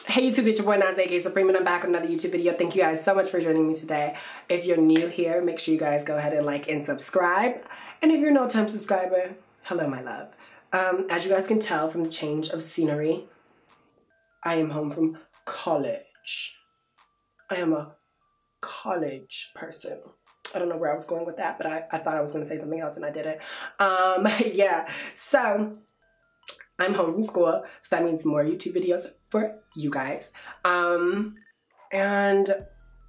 Hey YouTube, it's your boy Naz, aka Supreme, and I'm back with another YouTube video. Thank you guys so much for joining me today. If you're new here, make sure you guys go ahead and like and subscribe. And if you're a no-time subscriber, hello my love. As you guys can tell from the change of scenery, I am home from college. I am a college person. I don't know where I was going with that, but I thought I was going to say something else and I didn't. Yeah, so I'm home from school, so that means more YouTube videos for you guys. And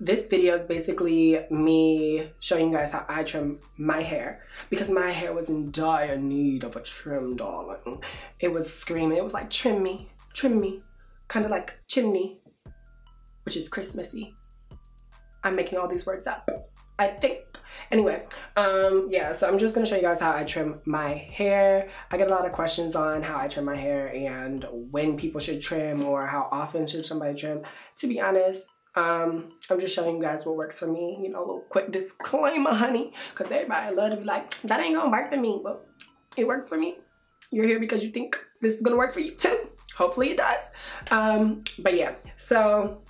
this video is basically me showing you guys how I trim my hair, because my hair was in dire need of a trim, darling. It was screaming. It was like, trim me, kind of like chimney, which is Christmassy. I'm making all these words up, I think. Anyway, yeah, so I'm just gonna show you guys how I trim my hair. I get a lot of questions on how I trim my hair and when people should trim or how often should somebody trim. To be honest, I'm just showing you guys what works for me. You know, a little quick disclaimer, honey, because everybody love to be like, that ain't gonna work for me. Well, it works for me. You're here because you think this is gonna work for you too. Hopefully it does. But yeah, so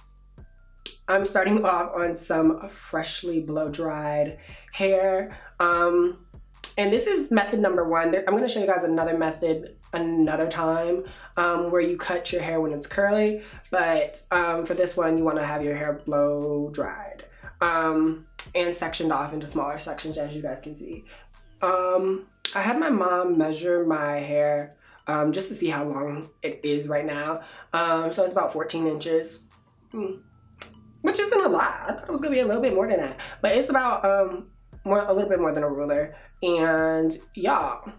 I'm starting off on some freshly blow-dried hair. And this is method number one. I'm gonna show you guys another method another time where you cut your hair when it's curly. But for this one, you wanna have your hair blow-dried and sectioned off into smaller sections, as you guys can see. I had my mom measure my hair just to see how long it is right now. So it's about 14 inches. Which isn't a lot. I thought it was gonna be a little bit more than that. But it's about a little bit more than a ruler. And y'all,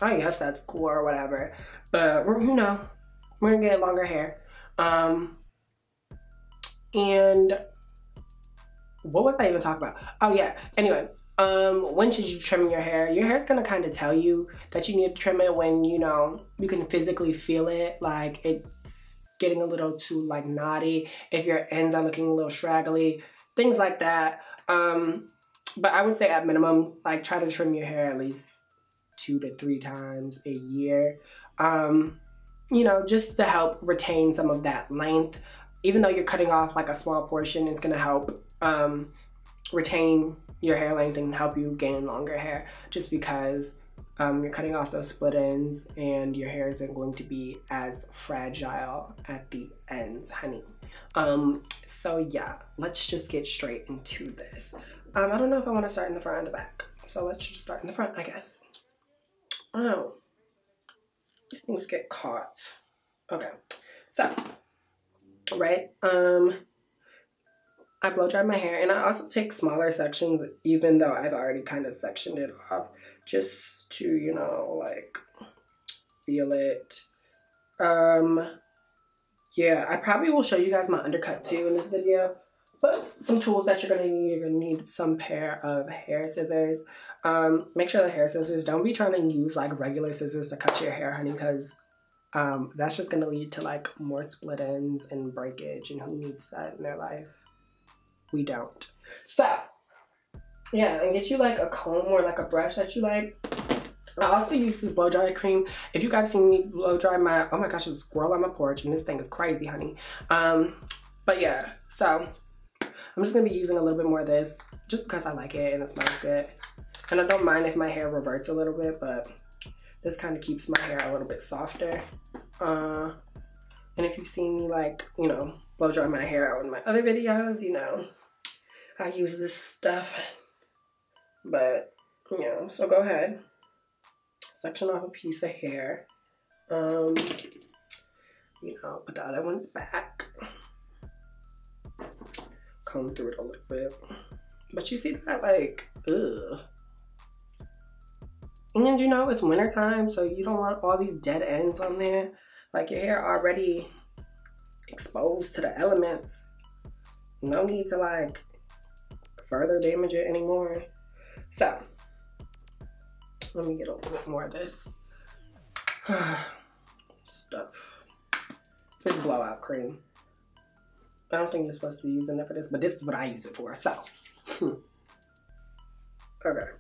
I guess that's cool or whatever. But you know, we're gonna get longer hair. And what was I even talking about? Oh yeah, anyway, when should you trim your hair? Your hair's gonna kind of tell you that you need to trim it when, you know, you can physically feel it, like it's getting a little too like knotty, if your ends are looking a little straggly, things like that. But I would say at minimum, like try to trim your hair at least 2 to 3 times a year. You know, just to help retain some of that length. Even though you're cutting off like a small portion, it's gonna help retain your hair length and help you gain longer hair, just because you're cutting off those split ends and your hair isn't going to be as fragile at the ends, honey. So yeah, let's just get straight into this. I don't know if I want to start in the front or the back, so let's just start in the front, I guess. Oh, these things get caught. Okay, so right, I blow dry my hair, and I also take smaller sections, even though I've already kind of sectioned it off, just to, you know, like feel it. Yeah, I probably will show you guys my undercut too in this video, but some tools that you're gonna need, you're gonna need some pair of hair scissors. Make sure the hair scissors, don't be trying to use like regular scissors to cut your hair, honey, because that's just gonna lead to like more split ends and breakage, and who needs that in their life? We don't. So yeah, and get you like a comb or like a brush that you like. I also use this blow dry cream. If you guys seen me blow dry my, oh my gosh, there's a squirrel on my porch and this thing is crazy, honey. But yeah, so I'm just gonna be using a little bit more of this just because I like it and it smells good. And I don't mind if my hair reverts a little bit, but this kind of keeps my hair a little bit softer. And if you've seen me like, you know, blow dry my hair out in my other videos, you know, I use this stuff. But, you know, so go ahead. Section off a piece of hair. You know, put the other ones back. Comb through it a little bit. But you see that, like, ugh. And you know, it's wintertime, so you don't want all these dead ends on there. Like, your hair already exposed to the elements. No need to, like, further damage it anymore. So, let me get a little bit more of this stuff. This blowout cream. I don't think you're supposed to be using it for this, but this is what I use it for, so. Okay.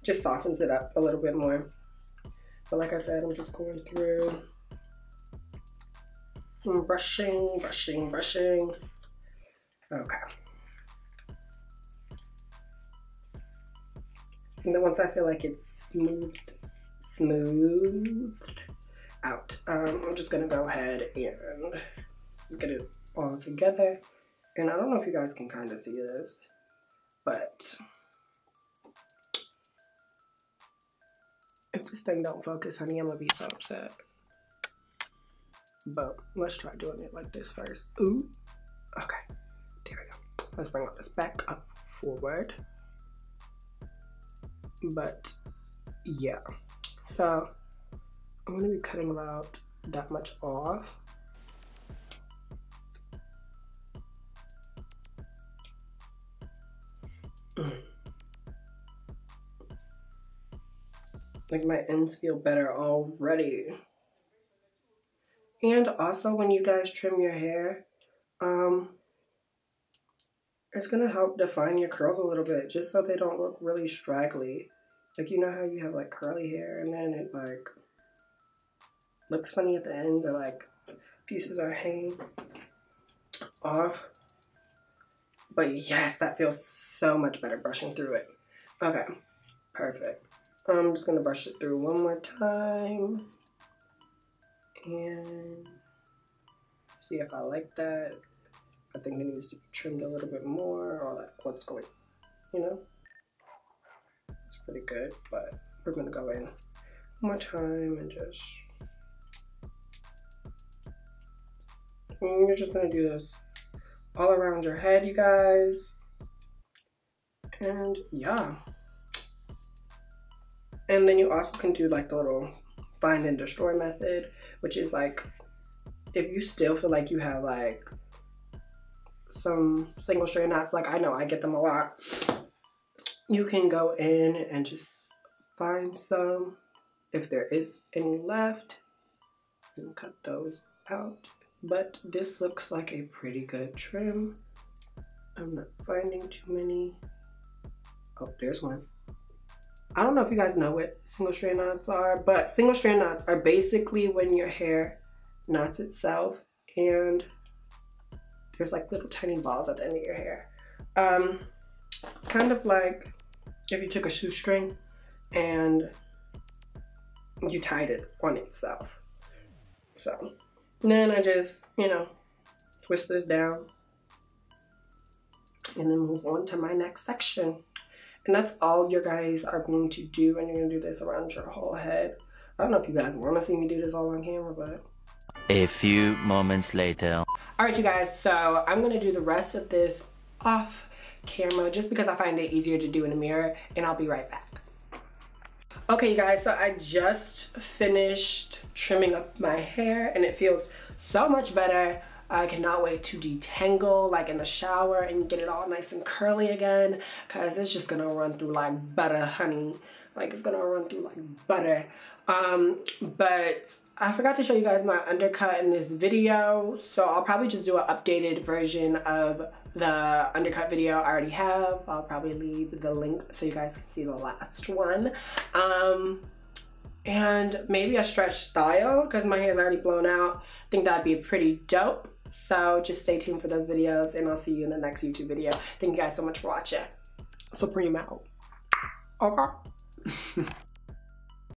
Just softens it up a little bit more. But like I said, I'm just going through Brushing, brushing, brushing. Okay. And then once I feel like it's smoothed out, I'm just gonna go ahead and get it all together. And I don't know if you guys can kind of see this, but if this thing don't focus, honey, I'm gonna be so upset. But let's try doing it like this first. Ooh, okay, there we go. Let's bring all this back up forward. But yeah, so I'm gonna be cutting about that much off. Like my ends feel better already. And also when you guys trim your hair, it's gonna help define your curls a little bit, just so they don't look really straggly. Like, you know how you have like curly hair and then it like looks funny at the ends, or like pieces are hanging off. But yes, that feels so much better brushing through it. Okay, perfect. I'm just gonna brush it through one more time and see if I like that. I think it needs to be trimmed a little bit more, or like what's going, you know? It's pretty good, but we're gonna go in one more time and just, and you're just gonna do this all around your head, you guys. And yeah. And then you also can do like the little find and destroy method, which is like, if you still feel like you have like some single strand knots, like I know I get them a lot, you can go in and just find some, if there is any left, and cut those out. But this looks like a pretty good trim. I'm not finding too many. Oh, there's one. I don't know if you guys know what single strand knots are, but single strand knots are basically when your hair knots itself and there's like little tiny balls at the end of your hair. Kind of like if you took a shoestring and you tied it on itself. So then I just, you know, twist this down and then move on to my next section. And that's all you guys are going to do, and you're gonna do this around your whole head. I don't know if you guys want to see me do this all on camera, but. A few moments later. All right, you guys, so I'm gonna do the rest of this off camera just because I find it easier to do in the mirror, and I'll be right back. Okay, you guys, so I just finished trimming up my hair and it feels so much better. I cannot wait to detangle like in the shower and get it all nice and curly again, because it's just gonna run through like butter, honey. Like, it's gonna run through like butter. But I forgot to show you guys my undercut in this video, so I'll probably just do an updated version of the undercut video I already have. I'll probably leave the link so you guys can see the last one. And maybe a stretch style, because my hair's already blown out. I think that'd be pretty dope. So just stay tuned for those videos, and I'll see you in the next YouTube video. Thank you guys so much for watching. Supreme out. Okay.